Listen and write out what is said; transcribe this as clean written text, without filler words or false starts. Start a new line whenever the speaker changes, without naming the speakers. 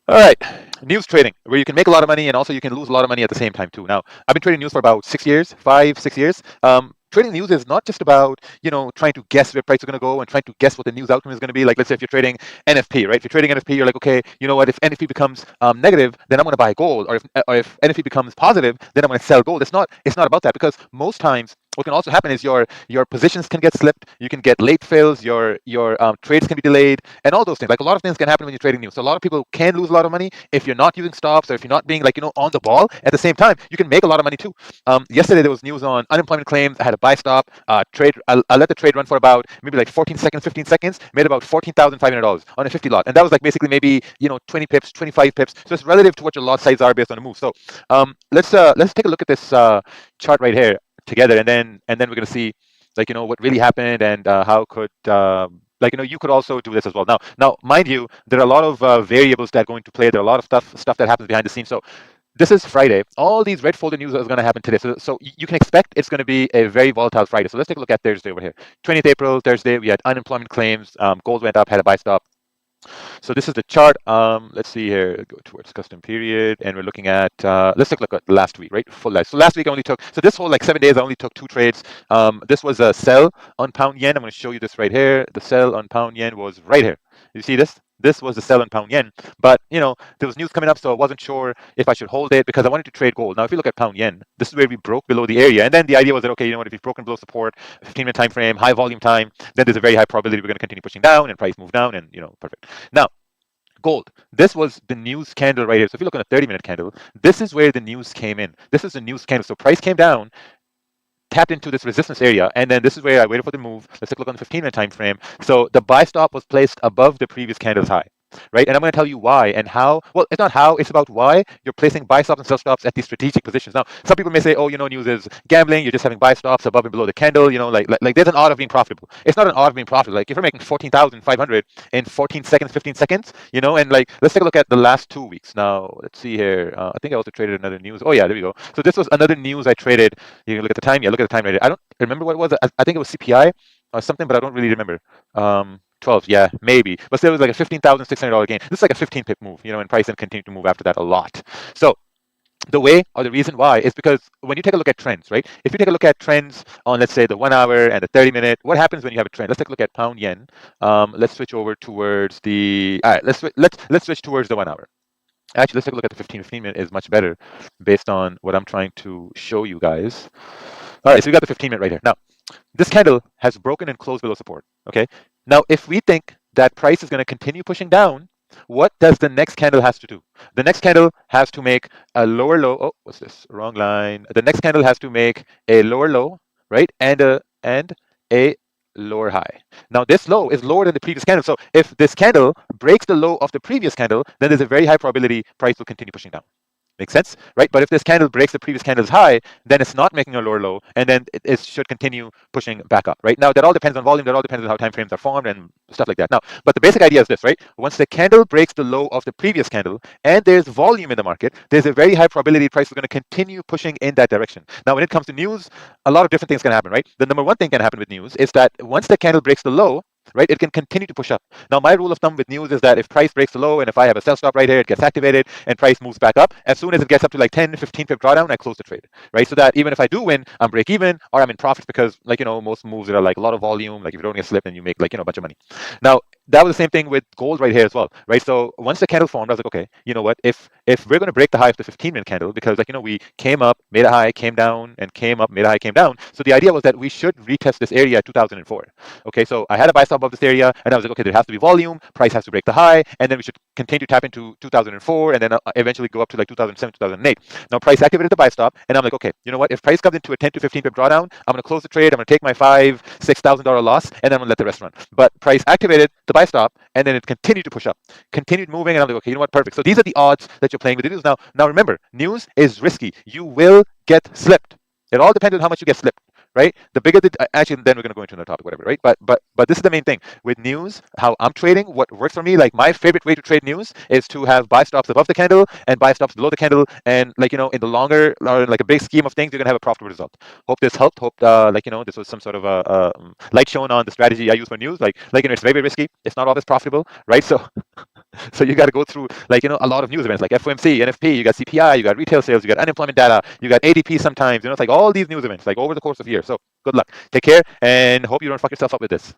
All right, news trading, where you can make a lot of money and also you can lose a lot of money at the same time too. Now, I've been trading news for about 6 years, 5, 6 years. Trading news is not just about trying to guess where price is going to go and trying to guess what the news outcome is going to be. Like, let's say if you're trading NFP, right? If you're trading NFP, you're like, okay, you know what? If NFP becomes negative, then I'm going to buy gold, or if NFP becomes positive, then I'm going to sell gold. It's not about that, because most times what can also happen is your positions can get slipped, you can get late fills, your trades can be delayed, and all those things. Like, a lot of things can happen when you're trading news. So a lot of people can lose a lot of money if you're not using stops, or if you're not being, like, on the ball. At the same time, you can make a lot of money too. Yesterday there was news on unemployment claims. I had a buy stop trade. I let the trade run for about maybe like 14 seconds, 15 seconds, made about $14,500 on a 50 lot, and that was like basically maybe 20 pips, 25 pips. So it's relative to what your lot size are based on the move. So let's take a look at this chart right here together, and then we're gonna see, like, what really happened, and how could like, you could also do this as well. Now, mind you, there are a lot of variables that go into play. There are a lot of stuff that happens behind the scenes. So this is Friday. All these red folder news is going to happen today. So you can expect it's going to be a very volatile Friday. So let's take a look at Thursday over here. 20th April, Thursday, we had unemployment claims. Gold went up, had a buy stop. So this is the chart. Let's see here. Go towards custom period, and we're looking at. Let's take a look at last week, right? Full life. So last week I only took. So this whole like 7 days, I only took two trades. This was a sell on pound yen. I'm going to show you this right here. The sell on pound yen was right here. You see this? This was the sell on pound yen. But there was news coming up, so I wasn't sure if I should hold it because I wanted to trade gold. Now, if you look at pound yen, this is where we broke below the area, and then the idea was that, okay, if you've broken below support, 15-minute time frame, high volume time, then there's a very high probability we're going to continue pushing down and price move down, and perfect. Now, gold. This was the news candle right here. So if you look on a 30-minute candle, this is where the news came in. This is the news candle. So price came down, tapped into this resistance area, and then this is where I waited for the move. Let's take a look on the 15-minute time frame. So the buy stop was placed above the previous candle's high, right? And I'm going to tell you why and how. Well, it's not how, it's about why you're placing buy stops and sell stops at these strategic positions. Now, some people may say, oh, news is gambling. You're just having buy stops above and below the candle. Like there's an art of being profitable. It's not an art of being profitable. Like, if you're making 14,500 in 14 seconds, 15 seconds, and like, let's take a look at the last 2 weeks. Now, let's see here. I think I also traded another news. Oh yeah, there we go. So this was another news I traded. You can look at the time. Yeah, look at the time right here. I don't remember what it was. I think it was CPI or something, but I don't really remember. 12, yeah, maybe. But still, it was like a $15,600 gain. This is like a 15 pip move, and price and continue to move after that a lot. So the way, or the reason why, is because when you take a look at trends, right? If you take a look at trends on, let's say, the 1 hour and the 30-minute, what happens when you have a trend? Let's take a look at pound yen. Let's switch over towards the. All right, let's switch towards the 1 hour. Actually, let's take a look at the 15-minute is much better based on what I'm trying to show you guys. All right, so we got the 15-minute right here. Now, this candle has broken and closed below support. Okay. Now, if we think that price is going to continue pushing down, what does the next candle has to do? The next candle has to make a lower low. Oh, what's this? Wrong line. The next candle has to make a lower low, right? And a lower high. Now, this low is lower than the previous candle. So if this candle breaks the low of the previous candle, then there's a very high probability price will continue pushing down. Makes sense, right? But if this candle breaks the previous candle's high, then it's not making a lower low, and then it should continue pushing back up, right? Now, that all depends on volume, that all depends on how time frames are formed and stuff like that. Now, but the basic idea is this, right? Once the candle breaks the low of the previous candle and there's volume in the market, there's a very high probability price is going to continue pushing in that direction. Now, when it comes to news, a lot of different things can happen, right? The number one thing can happen with news is that once the candle breaks the low, right, it can continue to push up. Now, my rule of thumb with news is that if price breaks the low and if I have a sell stop right here, it gets activated and price moves back up, as soon as it gets up to like 10, 15 pip drawdown, I close the trade, right? So that even if I do win, I'm break even or I'm in profit because, like, most moves that are like a lot of volume, like if you don't get slipped and you make, like, a bunch of money. Now, that was the same thing with gold right here as well, right? So once the candle formed, I was like, okay, you know what? If we're going to break the high of the 15-minute candle, because, like, we came up, made a high, came down, and came up, made a high, came down. So the idea was that we should retest this area at 2004. Okay, so I had a buy stop above this area, and I was like, okay, there has to be volume, price has to break the high, and then we should continue to tap into 2004, and then eventually go up to like 2007, 2008. Now, price activated the buy stop, and I'm like, okay, you know what? If price comes into a 10 to 15 pip drawdown, I'm going to close the trade. I'm going to take my $5,000, $6,000 loss, and then I'm going to let the rest run. But price activated the buy stop, and then it continued to push up, continued moving, and I'm like, okay, you know what? Perfect. So these are the odds that you're playing with the news. Now remember, news is risky. You will get slipped. It all depends on how much you get slipped, right? The bigger the actually, then we're going to go into another topic, whatever, right? But this is the main thing with news. How I'm trading, what works for me, like my favorite way to trade news is to have buy stops above the candle and buy stops below the candle, and like in the longer or like a big scheme of things, you're gonna have a profitable result. Hope this helped. Hope this was some sort of light shown on the strategy I use for news. It's very, very risky. It's not always profitable, right? So so you got to go through a lot of news events like FOMC, NFP, you got CPI, you got retail sales, you got unemployment data, you got ADP sometimes, it's like all these news events like over the course of years. So good luck. Take care and hope you don't fuck yourself up with this.